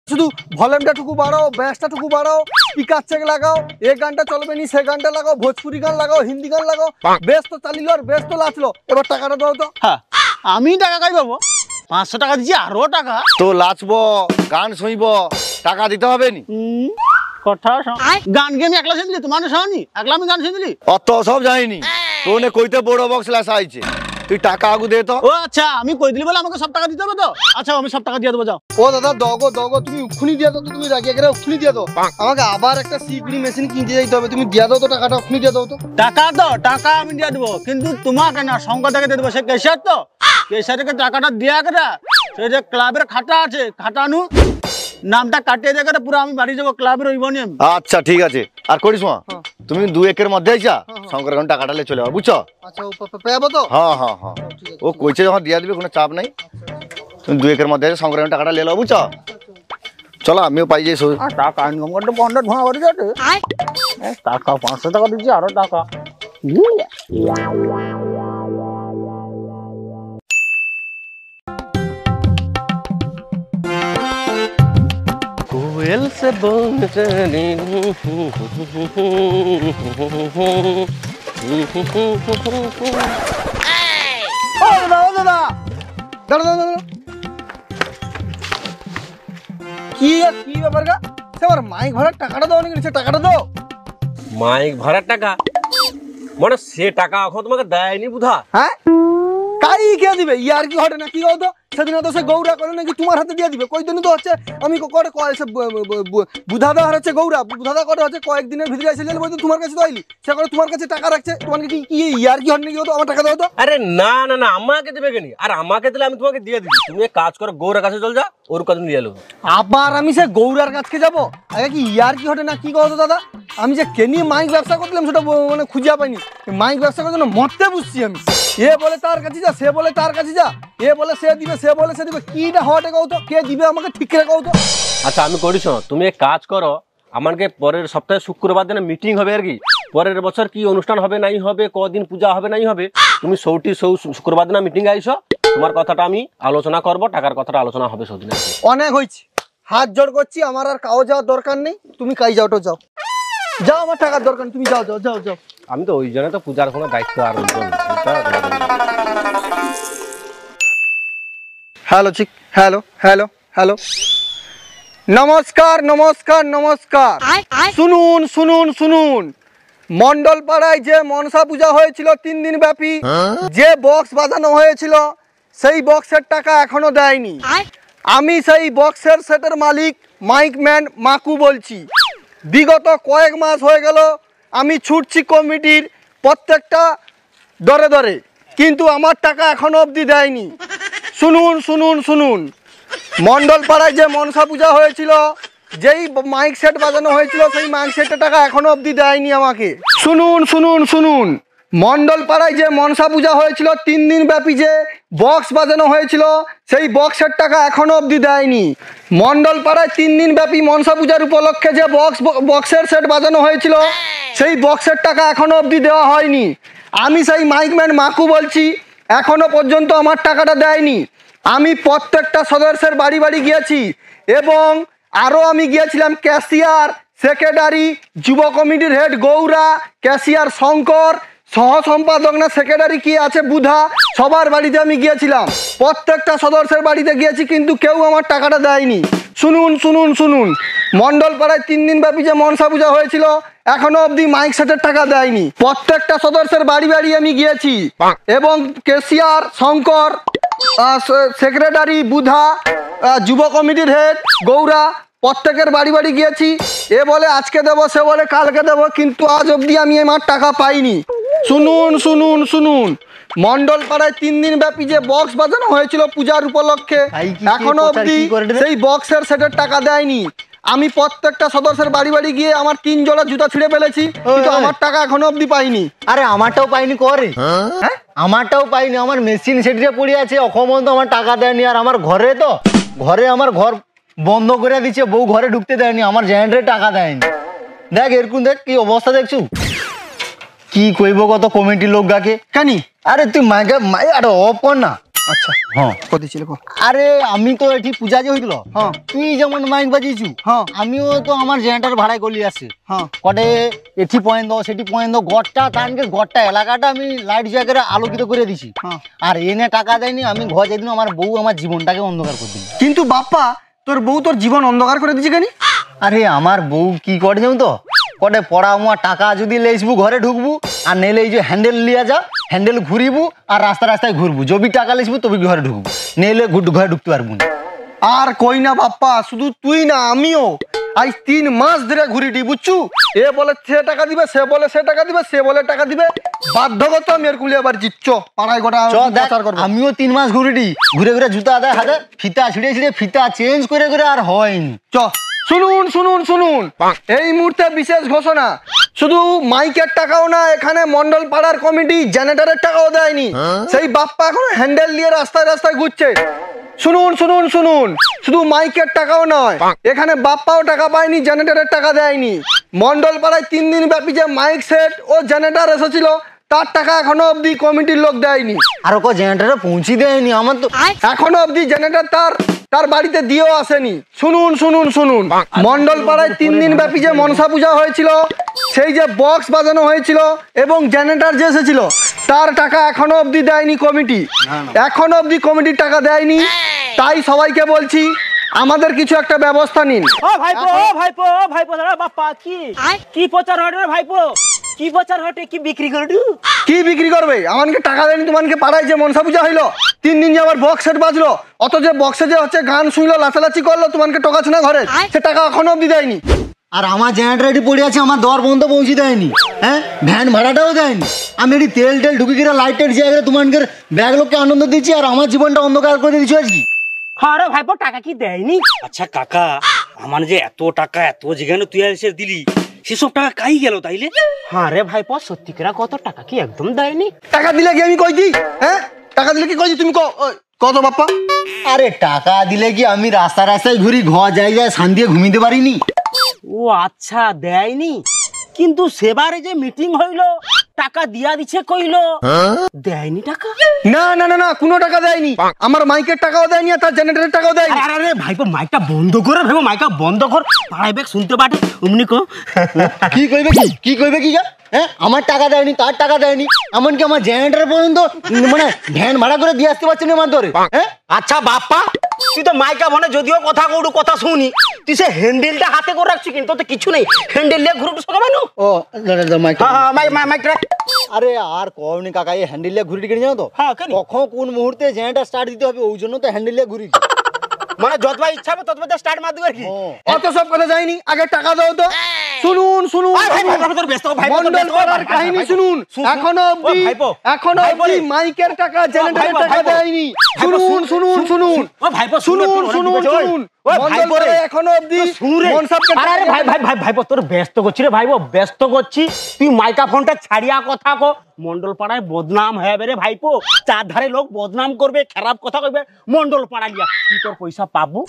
শুধু ভলিউমটা টুকু বাড়াও, ব্যাসটা টুকু বাড়াও, স্পিকার চেক লাগাও, এই গানটা চলবে নি সে গানটা লাগাও, ভোজপুরি গান লাগাও, হিন্দি গান লাগাও, বেশ তো চালিল আর বেশ তো লাচলো। এবার টাকাটা দাও তো। হ্যাঁ আমি টাকা কাই পাবো? 500 টাকা দিচ্ছি, আরো টাকা তো লাচবো, গান শুইব, টাকা দিতে হবে নি? কথা গান কি আমি একলা শুনলি? তোমার শোনি একলা আমি গান শুনলি? অত সব যায়নি, তোনে কইতে বড় বক্স লাসা আইছে, তুই টাকা আগু দে তো। ও আচ্ছা, আমি কই দিলি বলে আমাকে সব টাকা দিতে হবে তো? আচ্ছা আমি সব টাকা দিয়ে দেবো, যাও। ও দাদা দগো দগো, তুমি উখুনি দিয়ে দাও তো, তুমি রাগিয়ে গেলে উখুনি দিয়ে দাও। আমাকে আবার একটা সিগড়ি মেশিন কিনতে যাইতে হবে, তুমি দিয়ে দাও তো টাকাটা, উখুনি দিয়ে দাও তো। টাকা তো টাকা আমি দিয়ে দেবো, কিন্তু তোমাকে না শঙ্কর থেকে দিয়ে দেবো। সে কেশার তো, কেশারকে টাকাটা দেওয়া করে সেই যে ক্লাবের খাতা আছে, খাটানু নামটা কাটিয়ে দিয়ে করে পুরো আমি বাড়ি যাবো, ক্লাবের ওই বনি। আচ্ছা ঠিক আছে, আর করিস মা, তুমি 2 একের মধ্যে আইছা শঙ্কর এখন টাকাটা লে চলে যাও, বুঝছো? আচ্ছা ও পেয়াবো তো? হ্যাঁ হ্যাঁ হ্যাঁ, ও কইছে যখন দিয়া দিবে, কোনো চাপ নাই। তুমি 2 একের মধ্যে আইছা শঙ্কর এখন টাকাটা লে নাও, বুঝছো? চলো আমিও পাই যাই। টাকা ইনকাম করতে 500 ধোঁয়া করে যাচ্ছে। টাকা 500 টাকা দিচ্ছি, আরো টাকা। कोयल से बोलते কি কি ব্যাপার গা? আমার মাইক ভাড়ার টাকাটা দাও নাকি? টাকাটা দাও। মাইক ভাড়ার টাকা মানে সে টাকা এখন তোমাকে দেয়নি বুধা? হ্যাঁ কাই কে দিবে? ইয়ার কি ঘটে না কি হতো? সেদিন তো সে গৌরা করে নাকি তোমার হাতে দিয়ে দিবে। কয়দিন তো হচ্ছে আমি করে বুধাদা হারাচ্ছে, গৌরা বুধাদা করে হচ্ছে কয়েকদিনের ভিতরে এসে বলতো তোমার কাছে তো আইলি, সে করে তোমার কাছে টাকা রাখছে। তোমাকে কি কি ইয়ার কি হট নাকি হতো? আমার টাকা দাও তো। আরে না না না, আমাকে দেবে কেন? আর আমাকে দিলে আমি তোমাকে দিয়ে দিবি। তুমি এক কাজ করো, গৌরার কাছে চল যা, ওর কাছে নিয়ে এলো। আবার আমি সে গৌরার কাছকে যাবো? আগে কি ইয়ার কি হটে না কি কহতো দাদা? আমি যে কেনি মাইক ব্যবসা করছিলাম সেটা মানে খুঁজে পাইনি। মাইক ব্যবসা করার জন্য মরতে বুঝছি আমি। এ বলে তার কাছে যা, সে বলে তার কাছে যা, এ বলে সে দিবে, সে বলে সে দিবে। কিটা হটে কও তো? কে দিবে আমাকে ঠিক করে কও তো? আচ্ছা আমি করিস, তুমি এক কাজ করো, আমাকে পরের সপ্তাহে শুক্রবার দিনে মিটিং হবে আর কি। পরের বছর কি অনুষ্ঠান হবে নাই হবে, কদিন পূজা হবে নাই হবে, তুমি শুক্রবার দিনে মিটিং আইসো, তোমার কথাটা আমি আলোচনা করব, টাকার কথাটা আলোচনা হবে সেদিন। অনেক হয়েছে, হাত জোড় করছি, আমার আর কাও যাওয়ার দরকার নেই। তুমি কাই যাও তো যাও, যাও, আমার টাকার দরকার, তুমি যাও যাও যাও যাও। আমি তো ওই জন্য তো পূজার কোনো দায়িত্ব আর হ্যালো চিক, হ্যালো হ্যালো হ্যালো, নমস্কার নমস্কার নমস্কার। শুনুন শুনুন শুনুন, মন্ডল পাড়ায় যে মনসা পূজা হয়েছিল 3 দিন ব্যাপী, যে বক্স বাজানো হয়েছিল সেই বক্সের টাকা এখনো দেয়নি। আমি সেই বক্সের সেটের মালিক মাইকম্যান মাকু বলছি। বিগত কয়েক মাস হয়ে গেল আমি ছুটছি কমিটির প্রত্যেকটা দরে দরে, কিন্তু আমার টাকা এখনো অবধি দেয়নি। শুনুন শুনুন শুনুন, মন্ডল পাড়ায় যে মনসা পূজা হয়েছিল, যেই মাইক সেট বাজানো হয়েছিল সেই মাইক সেটের টাকা এখনো অবধি দেয়নি আমাকে। শুনুন শুনুন শুনুন, মন্ডল পাড়ায় যে মনসা পূজা হয়েছিল 3 দিন ব্যাপী যে বক্স বাজানো হয়েছিল সেই বক্সের টাকা এখনো অবধি দেয়নি। মন্ডল পাড়ায় 3 দিন ব্যাপী মনসা পূজার উপলক্ষে যে বক্সের সেট বাজানো হয়েছিল সেই বক্সের টাকা এখনো অবধি দেওয়া হয়নি। আমি সেই মাইকম্যান মাকু বলছি, এখনো পর্যন্ত আমার টাকাটা দেয়নি। আমি প্রত্যেকটা সদস্যের বাড়ি বাড়ি গিয়েছি এবং আরও আমি গিয়েছিলাম ক্যাশিয়ার, সেক্রেটারি, যুব কমিটির হেড গৌরা, ক্যাশিয়ার শঙ্কর, সহ সম্পাদক না সেক্রেটারি কি আছে বুধা, সবার বাড়িতে আমি গিয়েছিলাম। প্রত্যেকটা সদস্যের বাড়িতে গিয়েছি, কিন্তু কেউ আমার টাকাটা দেয়নি। শুনুন শুনুন শুনুন, মন্ডল পাড়ায় 3 দিন ব্যাপী যে মনসা পূজা হয়েছিল এখনো অবধি মাইক সেটের টাকা দেয়নি। প্রত্যেকটা সদস্যের বাড়ি বাড়ি আমি গিয়েছি এবং ক্যাশিয়ার শঙ্কর, সেক্রেটারি বুধা, যুব কমিটির হেড গৌরা, প্রত্যেকের বাড়ি বাড়ি গিয়েছি। এ বলে আজকে দেবো, সে বলে কালকে দেবো, কিন্তু আজ অবধি আমি আমার টাকা পাইনি। শুনুন শুনুন শুনুন, মন্ডল পাড়ায় 3 দিন ব্যাপী যে বক্স বাজানো হয়েছিল পূজার উপলক্ষে এখনো অবধি সেই বক্সের সেটের টাকা দেয়নি। আমি প্রত্যেকটা সদস্যের বাড়ি বাড়ি গিয়ে আমার 3 জোড়া জুতা ছিঁড়ে ফেলেছি, কিন্তু আমার টাকা এখনো অবধি পাইনি। আরে আমারটাও পাইনি করে, হ্যাঁ আমারটাও পাইনি। আমার মেশিন সেটিতে পড়ে আছে, অখন তো আমার টাকা দেয়নি। আর আমার ঘরে তো আমার ঘর বন্ধ করে দিচ্ছে, বউ ঘরে ঢুকতে দেয়নি, আমার জেনারেটরে টাকা দেয়নি। দেখ এরকম, দেখ কি অবস্থা দেখছু। কি কইব কত কমিটির লোক গাকে কানি। আরে তুই মাইকে আরে অফ কর না। আচ্ছা হ্যাঁ কদিছিল কো আরে আমি তো এটি পূজা যে হইছিল হ্যাঁ তুই যেমন মাইক বাজিয়েছু হ্যাঁ আমিও তো আমার জেনারেটর ভাড়ায় গলি আছে হ্যাঁ কটে এটি পয়েন্ট দাও সেটি পয়েন্ট দাও গড়টা তানকে গড়টা এলাকাটা আমি লাইট জায়গায় আলোকিত করে দিছি হ্যাঁ আর এনে টাকা দেয়নি আমি ঘর যেদিন আমার বউ আমার জীবনটাকে অন্ধকার করে দিল কিন্তু বাপ্পা তোর বউ তোর জীবন অন্ধকার করে দিছে কেন আরে আমার বউ কি করে জানো তো কটে পড়া আমার টাকা যদি লেসবু ঘরে ঢুকবু আর নেলে এই যে হ্যান্ডেল লিয়া যা হ্যান্ডেল ঘুরিবু আর রাস্তায় ঘুরবু যদি টাকা লেসবু তবে ঘরে ঢুকবু নেলে ঘরে ঢুকতে পারবু না আর কই না বাপ্পা শুধু তুই না আমিও আজ 3 মাস ধরে ঘুরিটি বুঝছু এ বলে সে টাকা দিবে সে বলে সে টাকা দিবে সে বলে টাকা দিবে বাধ্যগত আমি এর কুলি আবার জিতছ পাড়ায় গোটা প্রচার করব আমিও 3 মাস ঘুরিটি ঘুরে ঘুরে জুতা আদায় হাতে ফিতা ছিঁড়ে ফিতা চেঞ্জ করে আর হয়নি চ শুনুন শুনুন শুনুন এই মুহূর্তে বিশেষ ঘোষণা শুধু মাইকের টাকাও না এখানে মন্ডল পাড়ার কমিটি জেনারেটরের টাকাও দেয়নি সেই বাপ্পা এখন হ্যান্ডেল নিয়ে রাস্তায় রাস্তায় ঘুরছে শুনুন শুনুন শুনুন শুধু মাইকের টাকাও নয় এখানে বাপ্পাও টাকা পায়নি জেনারেটরের টাকা দেয়নি মন্ডল পাড়ায় 3 দিন ব্যাপী যে মাইক সেট ও জেনারেটর এসেছিল তার টাকা এখনো অবধি কমিটির লোক দেয়নি আর ওকে জেনারেটরে পৌঁছে দেয়নি আমার তো এখনো অবধি জেনারেটর তার বাড়িতে দিয়েও আসেনি শুনুন শুনুন শুনুন মন্ডল পাড়ায় 3 দিন ব্যাপী যে মনসা পূজা হয়েছিল সেই যে বক্স বাজানো হয়েছিল এবং জেনারেটর যে এসেছিল তার টাকা এখনো অবধি দেয়নি কমিটি এখনো অবধি কমিটির টাকা দেয়নি তাই সবাইকে বলছি আমাদের কিছু একটা ব্যবস্থা নিন ও ভাইপো দাঁড়া বাপ্পা কি প্রচার হটে রে ভাইপো কি প্রচার হটে কি বিক্রি করডু কি বিক্রি করবে আমাকে টাকা দেয়নি তোমাকে পাড়ায় যে মনসা পূজা হইলো 3 দিন যে আমার বক্স সেট বাজলো অত যে বক্সে যে হচ্ছে গান শুনলো লাচালাচি করলো তোমাকে টোকাছে না ঘরে সে টাকা এখনো অবধি দেয়নি আর আমার জেনারেটর পড়ে আছে আমার দর বন্ধ পৌঁছে দেয়নি হ্যাঁ ভ্যান ভাড়াটাও দেয়নি আমি এটি তেল ঢুকি করে লাইটের জায়গায় তোমাদের ব্যাগ লোককে আনন্দ দিচ্ছি আর আমার জীবনটা অন্ধকার করে দিচ্ছি আজকে হ্যাঁ রে ভাইপো টাকা কি দেয়নি আচ্ছা কাকা আমার যে এত টাকা এত যেখানে তুই এসে দিলি সেসব টাকা কাই গেল তাইলে হ্যাঁ রে ভাইপো সত্যি করে কত টাকা কি একদম দেয়নি টাকা দিলে কি আমি কই দিই হ্যাঁ টাকা দিলে কি কই দিই তুমি কত বাপ্পা আরে টাকা দিলে কি আমি রাস্তায় ঘুরি ঘর যায় শান্তি ঘুমিতে পারিনি ও আচ্ছা দেয়নি কিন্তু সেবারে যে মিটিং হইলো টাকা দিয়া দিছে কইলো দেয়নি টাকা না না না না কোনো টাকা দেয়নি আমার মাইকের টাকাও দেয়নি আর তার জেনারেটরের টাকাও দেয়নি আরে ভাইপো মাইকটা বন্ধ করে ভাইপো মাইকটা বন্ধ কর পাড়ায় ব্যাগ শুনতে পাঠে অমনি কো কি কইবে কি হ্যাঁ আমার টাকা দেয়নি তার টাকা দেয়নি এমনকি আমার জেনারেটর পর্যন্ত মানে ভ্যান ভাড়া করে দিয়ে আসতে পারছেন আমার ধরে হ্যাঁ আচ্ছা বাপ্পা তুই তো মাইকা মনে যদিও কথা কৌড়ু কথা শুনি তুই সে হ্যান্ডেলটা হাতে করে রাখছিস কিন্তু তো কিছু নেই হ্যান্ডেল নিয়ে ঘুরুটু সকাবে না ও মাইক মাইক আরে আর কওনি কাকা এই হ্যান্ডেল নিয়ে ঘুরি জানো তো হ্যাঁ কেন কখন কোন মুহূর্তে জেনারেটর স্টার্ট দিতে হবে ওই জন্য তো হ্যান্ডেল নিয়ে ঘুরি মানে যতবার ইচ্ছা হবে ততবার স্টার্ট মার দিবে আর কি অত সব কথা যায়নি আগে টাকা দাও তো শুনুন শুনুন মন্ডল পাড়ার কাহিনী শুনুন এখনো অবধি মাইকের টাকা জেনারেটরের টাকা দেয়নি শুনুন শুনুন শুনুন শুনুন শুনুন শুনুন মন্ডল পাড়ায় এখনো অবধি মনসাবকে আরে ভাইপো তোর ব্যস্ত করছি রে ভাইপো ব্যস্ত করছি তুই মাইকা ফোনটা ছাড়িয়া কথা কো মন্ডল পাড়ায় বদনাম হবে রে ভাইপো চারধারে লোক বদনাম করবে খারাপ কথা কইবে মন্ডল পাড়া গিয়া তুই তোর পয়সা পাবো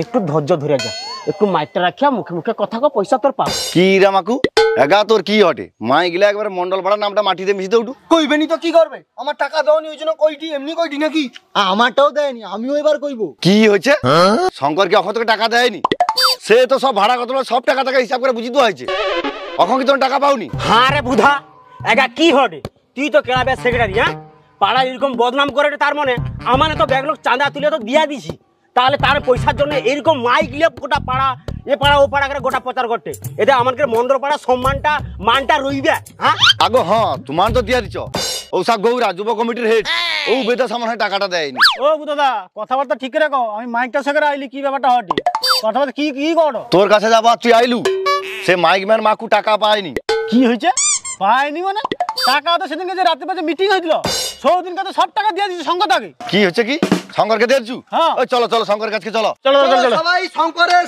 একটু ধৈর্য ধরে যা একটু মাইকটা রাখিয়া মুখে মুখে কথা কো পয়সা তোর পাবো কি রামাকু এগা তোর কি হটে মাই গিলা একবার মন্ডল পাড়ার নামটা মাটিতে মিশিতে উঠু কইবেনি তো কি করবে আমার টাকা দাওনি ওই জন্য কইটি এমনি কইটি নাকি আমারটাও দেয়নি আমিও এবার কইবো কি হয়েছে শঙ্কর কি অখন তোকে টাকা দেয়নি সে তো সব ভাড়া কত সব টাকা হিসাব করে বুঝিতে হয়েছে অখন কি তোর টাকা পাওনি হ্যাঁ রে বুধা এগা কি হটে তুই তো ক্লাবের সেক্রেটারি হ্যাঁ পাড়া এরকম বদনাম করে তার মানে আমার তো ব্যাগ লোক চাঁদা তুলে তো দিয়া দিছি তাহলে তার পয়সার জন্য এরকম মাইক লিয়ে গোটা পাড়া এ পাড়া ও পাড়া করে গোটা প্রচার করতে এতে আমাকে মন্ডল পাড়া সম্মানটা মানটা রইবে হ্যাঁ আগো হ্যাঁ তোমার তো দিয়া দিছ ও সব গৌরা যুব কমিটির হেড ও বেদা সামনে টাকাটা দেয়নি ও বুধদা কথাবার্তা ঠিক রাখো আমি মাইকটা সেখানে আইলি কি ব্যাপারটা হটি কথাবার্তা কি কি করো তোর কাছে যাবা তুই আইলু সে মাইক ম্যান মাকু টাকা পায়নি কি হয়েছে পায়নি মানে টাকা তো সেদিনকে যে রাতে বাজে মিটিং হয়েছিল সৌদিনকে তো সব টাকা দিয়ে দিয়েছি সংকটাকে কি হচ্ছে কি শঙ্করকে দিয়েছু হ্যাঁ। ওই চলো চলো শঙ্কর কাছে চলো চলো সবাই শঙ্করের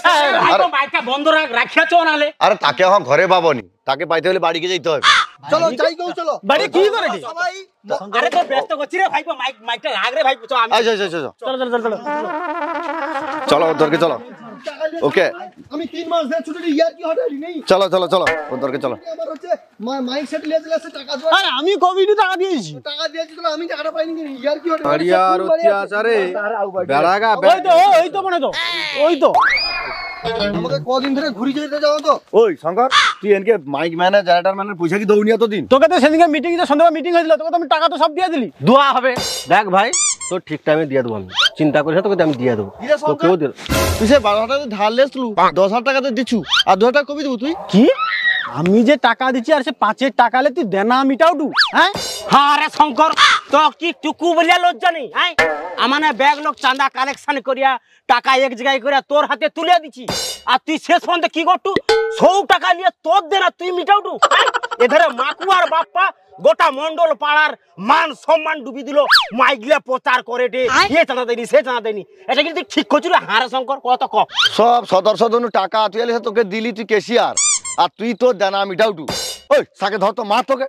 মাইকটা বন্ধ রাখিয়া চো নালে আরে তাকে এখন ঘরে পাবনি তাকে পাইতে হলে বাড়িকে যেতে হবে চলো যাই গো চলো বাড়ি কি করে কি সবাই আরে তো ব্যস্ত করছি রে ভাইপো মাইকটা লাগ রে ভাইপো চল আমি চলো চলো চলো তোরকে চলো ওকে আমি 3 মাস ধরে ছুটি ইয়ার কি হঠাৎ নেই চলো চলো চলো ওর দরকার চলো আমার হচ্ছে মাইন্ডসেট লিয়ে চলে আসে টাকা জোড়া আরে আমি কবিটি টাকা দিয়েছি। টাকা দিয়েছি তো আমি টাকাটা পাইনি কি ইয়ার কি হঠাৎ আরিয়ার অত্যাচারে বেড়াগা ওই তো মনে তো ওই তো আমাকে কদিন ধরে ঘুরি যেতে যাও তো ওই শঙ্কর তুই এনকে মাইক ম্যানের জেনারেটর ম্যানের পয়সা কি দৌনি এতদিন তোকে তো সেদিনকে মিটিং সন্ধ্যাবেলা মিটিং হয়েছিল, তোকে তো আমি টাকা তো সব দিয়ে দিলি। দোয়া হবে। দেখ ভাই তোর ঠিক টাইমে দিয়ে দেবো, আমি চিন্তা করিস না, তোকে আমি দিয়ে দেবো। তোকেও দিয়ে দেবো। তুই সে 12,000 টাকা ধার লেসলু 10,000 টাকা তো দিছু আর 2,000 টাকা কবি দেবো তুই কি আমি যে টাকা দিচ্ছি আর সে 5-এর টাকা লে তুই দেনা মিটাও টু হ্যাঁ? হ্যাঁ রে শঙ্কর, তো কি টুকু বলিয়া লজ্জা নেই? হ্যাঁ আমানে ব্যাগ লোক চাঁদা কালেকশন করিয়া টাকা এক জায়গায় করে তোর হাতে তুলে দিছি, আর তুই শেষ পর্যন্ত কি করটু? 100 টাকা নিয়ে তোর দেনা তুই মিটাও টু। এধারে মাকু আর বাপ্পা গোটা মন্ডল পাড়ার মান সম্মান ডুবি দিল, মাইগলা প্রচার করে দে এ চাঁদা দেয়নি সে চাঁদা দেয়নি। এটা কিন্তু ঠিক করছিল। হারে শঙ্কর কত ক সব সদস্য দনু টাকা তুই এলে তোকে দিলি তুই কেশিয়ার আর তুই তোর দেনা মিটাউটু। ওই সাকে ধর তো মার তোকে।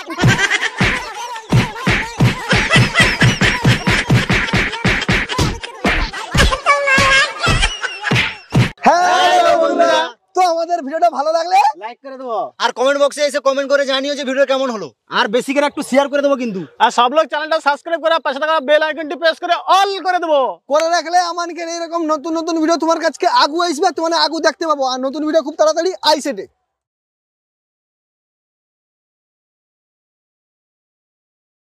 হ্যালো বন্ধুরা, তো আমাদের ভিডিওটা ভালো লাগলে লাইক করে দেবো, আর কমেন্ট বক্সে এসে কমেন্ট করে জানিও যে ভিডিও কেমন হলো। আর বেশি করে একটু শেয়ার করে দেবো কিন্তু। আর সব লোক চ্যানেলটা সাবস্ক্রাইব করে পাশে থাকা বেল আইকনটি প্রেস করে অল করে দেবো। করে রাখলে আমানকে এরকম নতুন নতুন ভিডিও তোমার কাছে আগু আসবে, তোমার আগু দেখতে পাবো। আর নতুন ভিডিও খুব তাড়াতাড়ি আইসেটে।